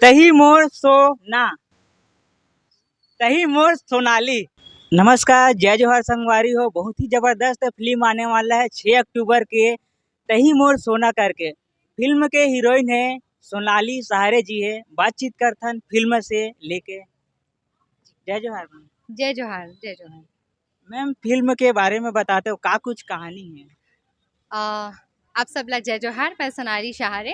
तही मोर सोना, तही मोर सोनाली। नमस्कार, जय जोहार संगवारी हो। बहुत ही जबरदस्त फिल्म आने वाला है 6 अक्टूबर के, तही मोर सोना करके। फिल्म के हीरोइन है सोनाली सहारे जी है। बातचीत करथन फिल्म से लेके। जय जोहार मैम। जय जोहार जय जोहार। मैम फिल्म के बारे में बताते हो, का कुछ कहानी है? आप सब ला जय जोहार। मैं सोनाली सहारे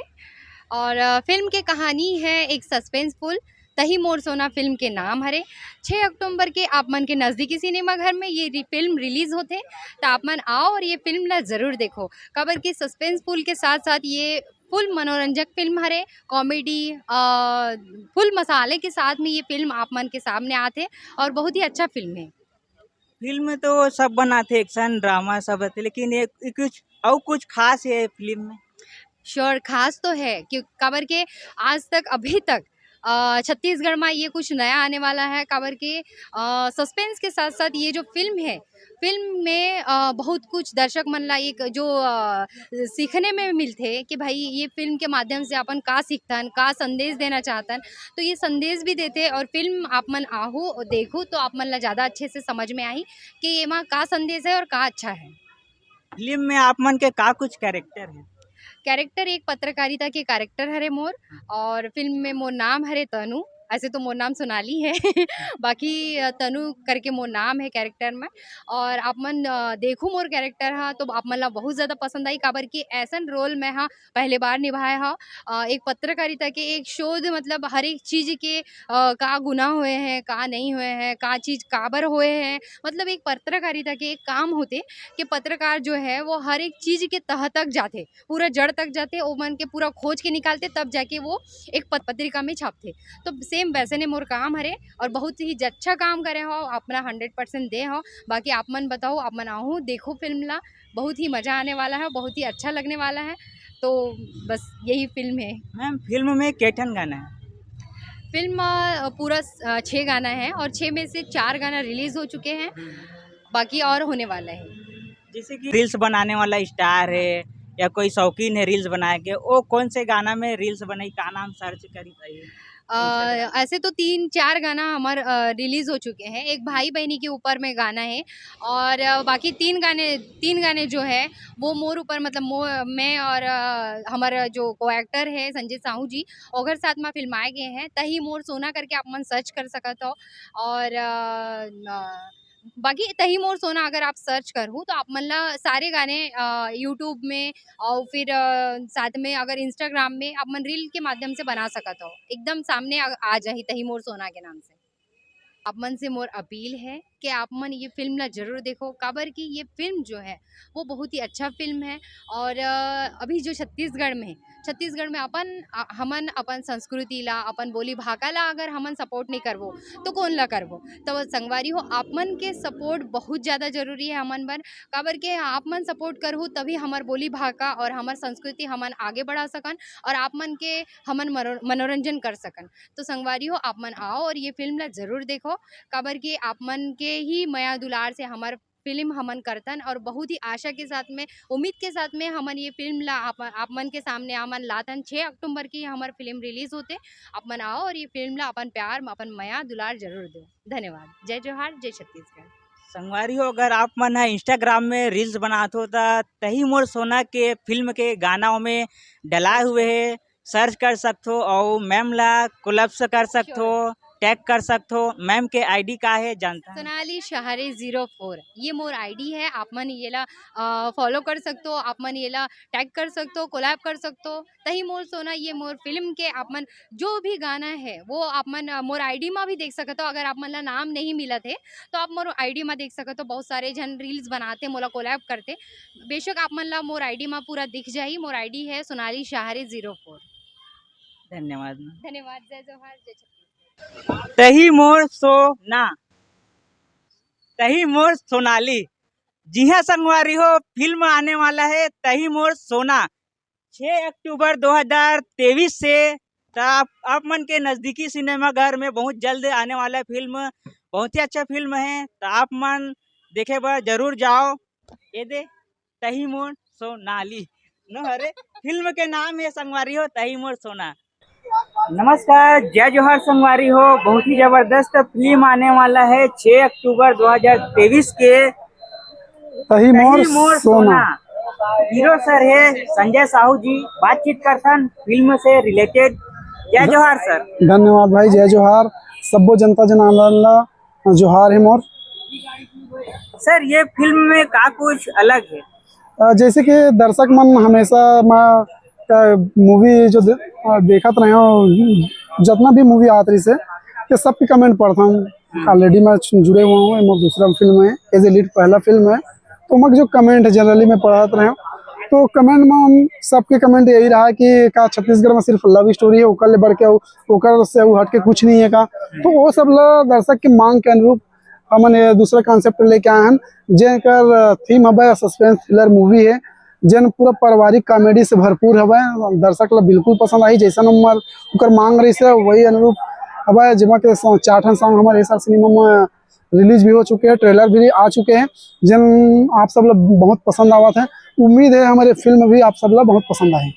और फिल्म के कहानी है एक सस्पेंसफुल तही मोर सोना फिल्म के नाम हरे। 6 अक्टूबर के आप मन के नज़दीकी सिनेमा घर में ये फिल्म रिलीज होते, तो आप मन आओ और ये फिल्म ला ज़रूर देखो। खबर की सस्पेंसफुल के साथ साथ ये फुल मनोरंजक फिल्म हरे। कॉमेडी फुल मसाले के साथ में ये फिल्म आप मन के सामने आते और बहुत ही अच्छा फिल्म है। फिल्म तो सब बनाते, एक्शन ड्रामा सब रहते, लेकिन एक कुछ और कुछ खास है फिल्म में। श्योर खास तो है कि काबर के आज तक अभी तक छत्तीसगढ़ में ये कुछ नया आने वाला है। काबर के सस्पेंस के साथ साथ ये जो फिल्म है, फिल्म में बहुत कुछ दर्शक मन ला एक जो सीखने में मिलते कि भाई ये फिल्म के माध्यम से अपन का सीखतन, का संदेश देना चाहतन, तो ये संदेश भी देते। और फिल्म आप मन आहू और देखो तो आप मन ला ज़्यादा अच्छे से समझ में आई कि ये माँ का संदेश है और का अच्छा है। फिल्म में आप मन के का कुछ कैरेक्टर है? कैरेक्टर एक पत्रकारिता के कैरेक्टर हरे मोर, और फिल्म में मोर नाम हरे तनु। ऐसे तो मोर नाम सोनाली है बाकी तनु करके मोर नाम है कैरेक्टर में। और आप मन देखो मोर कैरेक्टर हा तो आप मन ला बहुत ज़्यादा पसंद आई, काबर की ऐसन रोल में हाँ पहले बार निभाया हा। एक पत्रकारिता के एक शोध, मतलब हर एक चीज़ के का गुनाह हुए हैं, का नहीं हुए हैं, का चीज़ काबर हुए हैं। मतलब एक पत्रकारिता के एक काम होते कि पत्रकार जो है वो हर एक चीज़ के तह तक जाते, पूरा जड़ तक जाते, ओ मन के पूरा खोज के निकालते, तब जाके वो एक पत्रिका में छापते। तो सेम वैसे ने मोर काम हरे और बहुत ही अच्छा काम करे हो, अपना 100% दे हो। बाकी आप मन बताओ, आप मन आओ देखो फिल्म ला, बहुत ही मज़ा आने वाला है, बहुत ही अच्छा लगने वाला है। तो बस यही फिल्म है। मैम फिल्म में केठन गाना है? फिल्म पूरा 6 गाना है और 6 में से 4 गाना रिलीज़ हो चुके हैं, बाकी और होने वाला है। जैसे कि रील्स बनाने वाला स्टार है या कोई शौकीन है रील्स बनाए के, वो कौन से गाना में रील्स बनाई, का नाम सर्च करी पाइए इंस्टाग्राम? ऐसे तो 3-4 गाना हमारे रिलीज़ हो चुके हैं। एक भाई बहनी के ऊपर में गाना है और बाकी 3 गाने जो है वो मोर ऊपर, मतलब मैं और हमारा जो को एक्टर है संजय साहू जी, ओकर साथ में फिल्माए गए हैं। तही मोर सोना करके आप मन सर्च कर सकत हो। और बाकी तही मोर सोना अगर आप सर्च करहूँ तो आप मन ला सारे गाने यूट्यूब में और फिर साथ में अगर इंस्टाग्राम में आप मन रील के माध्यम से बना सकत हो, एकदम सामने आ जाही तही मोर सोना के नाम से। आप मन से मोर अपील है कि आप मन ये फिल्म ला जरूर देखो, काबर की ये फिल्म जो है वो बहुत ही अच्छा फिल्म है। और अभी जो छत्तीसगढ़ में हमन अपन संस्कृति ला, अपन बोली भाषा ला अगर हमन सपोर्ट नहीं करबो तो कौन ला करबो। तो संगवारी हो, आप मन के सपोर्ट बहुत ज़्यादा जरूरी है हमन बर। काबर के आप मन सपोर्ट करहु तभी हमार बोली भाषा और हमार संस्कृति हमन आगे बढ़ा सकन और आप मन के हमन मनोरंजन कर सकन। तो संगवारी हो, आप मन आओ और ये फिल्म ला जरूर देखो, काबर के आप मन के ही माया दुलार से हमार फिल्म हमन करतन और बहुत ही आशा के साथ में, उम्मीद के साथ में हमन ये फिल्म ला आप मन के सामने हमन लातन। 6 अक्टूबर की हमार फिल्म रिलीज होते, आप मन आओ और ये फिल्म ला अपन प्यार अपन माया दुलार जरूर दो। धन्यवाद। जय जोहार, जय छत्तीसगढ़। संगवारी हो, अगर आप मन है इंस्टाग्राम में रील्स बनाते हो तो तही मोर सोना के फिल्म के गानाओं में डलाए हुए है, सर्च कर सकते हो और मैम ला कोलैप्स कर सकते हो, टैग कर सकते हो। मैम के आईडी का है जानता है? सोनाली सहारे 04 ये मोर आईडी है। आप मन ये ला फॉलो कर सकते हो, आप मन ये ला टैग कर सकते हो, कोलैब कर सकते हो। तही मोर सोना ये मोर फिल्म के आप मन जो भी गाना है वो आप मन मोर आईडी में भी देख सकते हो। अगर आप मन ला नाम नहीं मिला थे तो आप मोर आईडी में देख सकते हो। बहुत सारे जन रील्स बनाते मोला कोलैब करते, बेशक आप मन ला मोर आईडी में पूरा दिख जाही। मोर आईडी है सोनाली सहारे 04। धन्यवाद। धन्यवाद। जय जोहार, जय छत्तीसगढ़। तही मोर सोना, तही मोर सोनाली। जी हाँ संगवारी हो, फिल्म आने वाला है तही मोर सोना 6 अक्टूबर 2023 से। तो आप मन के नज़दीकी सिनेमा घर में बहुत जल्द आने वाला है फिल्म। बहुत ही अच्छा फिल्म है, तो आप मन देखे बर जरूर जाओ। ये दे तही मोर सोनाली, नो हरे फिल्म के नाम है संगवारी हो, तही मोर सोना। नमस्कार, जय जोहार संगवारी हो। बहुत ही जबरदस्त फिल्म आने वाला है 6 अक्टूबर 2023 के तही मोर तही मोर सोना। सोना। हीरो सर है संजय साहू जी। बातचीत करथन फिल्म से रिलेटेड। जय जोहार सर। धन्यवाद भाई, जय जोहार। सब्बो जनता जनार्दन ला जोहार है मोर। सर ये फिल्म में का कुछ अलग है? जैसे कि दर्शक मन हमेशा मूवी जो देखत रहे हो, जितना भी मूवी आत रही से ये सब के कमेंट पढ़ता हूँ। ऑलरेडी मैं जुड़े हुआ हूँ, मोर दूसरा फिल्म है एज ए लीड, पहला फिल्म है। तो मैं जो कमेंट है जनरली मैं पढ़त रहे हूँ, तो कमेंट में हम सबके कमेंट यही रहा कि का छत्तीसगढ़ में सिर्फ लव स्टोरी है, ओकर ले बढ़ के ओकर से हट के कुछ नहीं है का। तो वो सब ला दर्शक की मांग के अनुरूप हमन ये दूसरा कॉन्सेप्ट लेके आए हैं, जेकर थीम हवे सस्पेंस थ्रिलर मूवी है, जन पूरा पारिवारिक कॉमेडी से भरपूर हवे। दर्शक ला बिल्कुल पसंद आई, जैसा उमर ओकर मांग रही से वही अनुरूप हवे। जिमा के 4 सॉन्ग हमारे हिसाब सिनेमा में रिलीज भी हो चुके हैं, ट्रेलर भी आ चुके हैं, जिन आप सब लोग बहुत पसंद आवत है। उम्मीद है हमारे फिल्म भी आप सब लोग बहुत पसंद आए।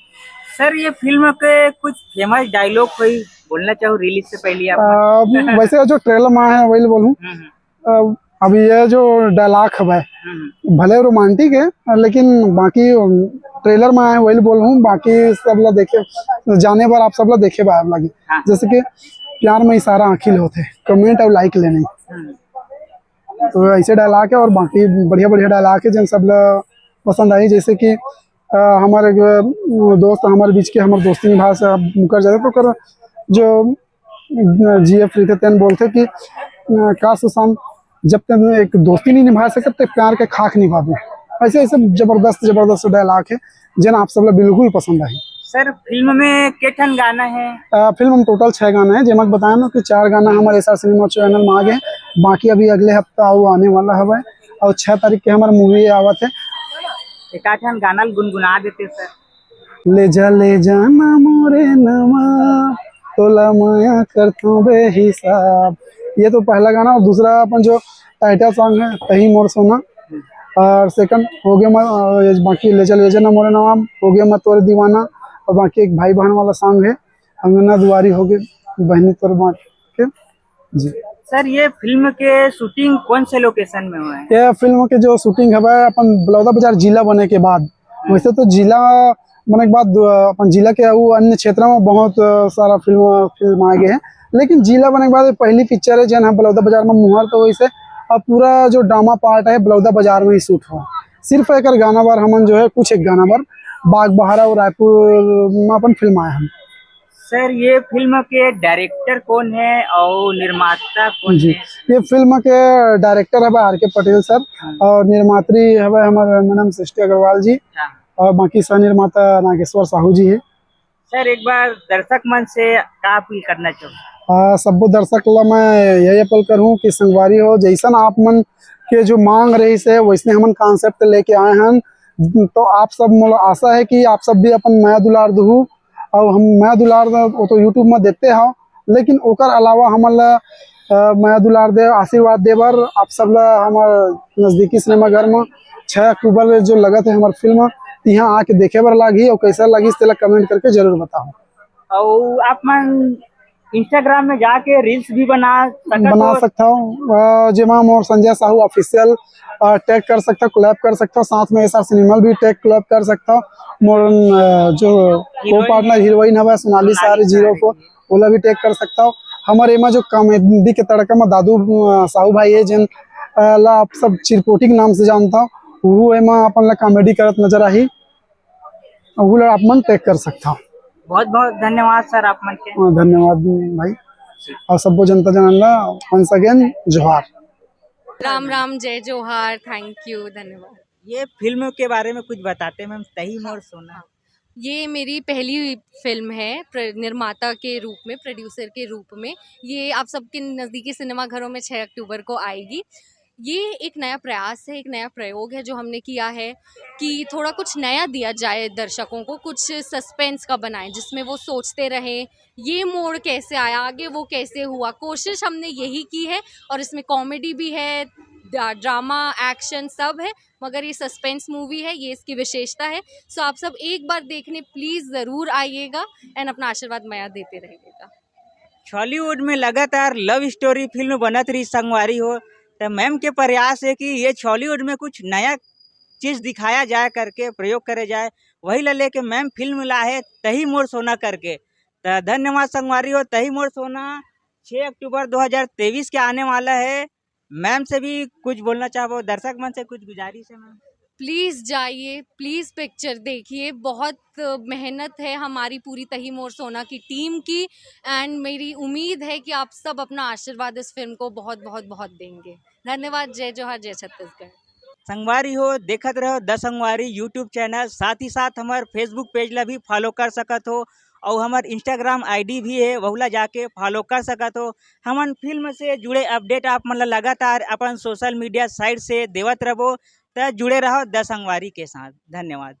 सर ये फिल्म के कुछ फेमस डायलॉग कोई बोलना चाहो रिलीज से पहले आप? वैसे जो ट्रेलर में है वही बोलूँ। अभी ये जो डायलॉग है भले रोमांटिक है, लेकिन बाकी ट्रेलर में आए वही बोलूँ। बाकी सब लोग देखे जाने पर आप सब लोग देखे बाहर लगे। जैसे कि प्यार में इशारा आखिल होते कमेंट और लाइक लेने, तो ऐसे डायलॉग है। और बाकी बढ़िया बढ़िया डायलॉग है जिन सब लोग पसंद आई। जैसे कि हमारे दोस्त हमारे बीच के हमारे दोस्ती निभा से मुकर जाते, तो कर जो GF रहते तेन बोलते कि का सुशांत जब तक एक दोस्ती नहीं निभा सकते तो प्यार के खाक निभावे। ऐसे ऐसे जबरदस्त जबरदस्त डायलॉग है जिन आप सब लोग बिल्कुल पसंद आई। सर फिल्म में केठन गाना है? फिल्म में टोटल 6 गाना है, जिमक बताया ना कि 4 गाना हमारे SR सिनेमा चैनल में आ गए, बाकी अभी अगले हफ्ता वो आने वाला है। और 6 तारीख के हमारे मूवी आवत है। एक आठन गाना गुनगुना देते सर। ले जाना मोरे नमा तोला माया करता बेहिसाब, ये तो पहला गाना। और दूसरा अपन जो टाइटल सॉन्ग है तही मोर सोना, और सेकंड हो गया बाकी ले जाना मोरे नवा, हो गया मैं तोरे दीवाना। और बाकी एक भाई बहन वाला सॉन्ग है अंगना दुआरी हो गए बहनी तोर बाँट के जी। सर ये फिल्म के शूटिंग कौन से लोकेशन में हुआ है? ये फिल्म के जो शूटिंग है अपन बलौदा बाजार जिला बने के बाद, वैसे तो जिला बने के बाद अपन जिला के अन्य क्षेत्रों में बहुत सारा फिल्म आ गए हैं, लेकिन जिला बने के बाद पहली पिक्चर है जन बलौदा बाजार में मुहर। तो वैसे अब पूरा जो ड्रामा पार्ट है बलौदा बाजार में ही शूट हुआ। सिर्फ एक गाना बार हमन जो है कुछ एक गाना बार बाग बहारा और रायपुर में अपन फिल्म आए हैं। सर ये फिल्म के डायरेक्टर कौन है और निर्माता कौन जी, है? ये फिल्म के डायरेक्टर है RK पटेल सर, और निर्मात्री है हमारे मैडम सृष्टि अग्रवाल जी, और बाकी सह निर्माता नागेश्वर साहू जी है। सर एक बार दर्शक मन से क्या अपील करना चाहूँ? सबो दर्शक ला मैं यही अपील करूँ कि संगवारी हो, जैसन आप मन के जो मांग रही से वैसने हमन कॉन्सेप्ट लेके आए हैं। तो आप सब आशा है कि आप सब भी अपन माया दुलार दहू, और हम माया दुलार वो तो यूट्यूब में देते हो, लेकिन ओकर अलावा हमन ला माया दुलार दे आशीर्वाद दे बर आप सब ला हमार नज़दीकी सिनेमा घर में 6 अक्टूबर जो लगत है हमार फिल्म, यहाँ आके देखे बर लागी और कैसा लगी तेला कमेंट करके जरूर बताओ। और आप मन इंस्टाग्राम में जाके रील्स भी बना सकता हूँ, जिमा मोर संजय साहू ऑफिशियल टैग कर सकता हूँ, कोलैब कर सकता हूँ, साथ में SR सिनेमा भी टैग कोलैब कर सकता हूँ। मोर जो को पार्टनर हीरोइन है सोनाली सारी 04 ओला भी टैग कर सकता हूँ। हमारे एमा जो कॉमेडी के तड़का में दादू साहू भाई है जिन ला आप सब चिरपोटी के नाम से जानता हूँ, वो एमा अपन ला कॉमेडी करत नजर आई, वो आप मन टैग कर सकता हूँ। बहुत बहुत धन्यवाद सर आप मन के। धन्यवाद भाई, और सबको जनता जनाला वंस अगेन जोहार। राम राम, जय जोहार, थैंक यू, धन्यवाद। ये फिल्म के बारे में कुछ बताते मैम, तही मोर सोना। ये मेरी पहली फिल्म है निर्माता के रूप में, प्रोड्यूसर के रूप में। ये आप सबके नज़दीकी सिनेमा घरों में 6 अक्टूबर को आएगी। ये एक नया प्रयास है, एक नया प्रयोग है जो हमने किया है कि थोड़ा कुछ नया दिया जाए दर्शकों को, कुछ सस्पेंस का बनाएं जिसमें वो सोचते रहें ये मोड़ कैसे आया, आगे वो कैसे हुआ। कोशिश हमने यही की है, और इसमें कॉमेडी भी है, ड्रामा एक्शन सब है, मगर ये सस्पेंस मूवी है, ये इसकी विशेषता है। सो आप सब एक बार देखने प्लीज़ ज़रूर आइएगा एंड अपना आशीर्वाद माया देते रहिएगा। हॉलीवुड में लगातार लव स्टोरी फिल्म बनत रही संगवारी हो, तो मैम के प्रयास है कि ये हॉलीवुड में कुछ नया चीज़ दिखाया जाए करके प्रयोग करे जाए, वही ला लेके मैम फिल्म ला है तही मोर सोना करके। तो धन्यवाद संगवारी हो। तही मोर सोना 6 अक्टूबर 2023 के आने वाला है। मैम से भी कुछ बोलना चाहो, दर्शक मन से कुछ गुजारिश है मैम? प्लीज़ जाइए, प्लीज़ पिक्चर देखिए। बहुत मेहनत है हमारी पूरी तही मोर सोना की टीम की, एंड मेरी उम्मीद है कि आप सब अपना आशीर्वाद इस फिल्म को बहुत बहुत बहुत देंगे। धन्यवाद। जय जोहार, जय छत्तीसगढ़। संगवारी हो देखत रहो द संगवारी यूट्यूब चैनल, साथ ही साथ हमार फेसबुक पेज ला भी फॉलो कर सकत हो, और हमार इंस्टाग्राम आईडी भी है, वहुला जाके फॉलो कर सकत हो। हमन फिल्म से जुड़े अपडेट आप मन ला लगातार अपन सोशल मीडिया साइट से देवत रहो। तो जुड़े रहो द संगवारी के साथ। धन्यवाद।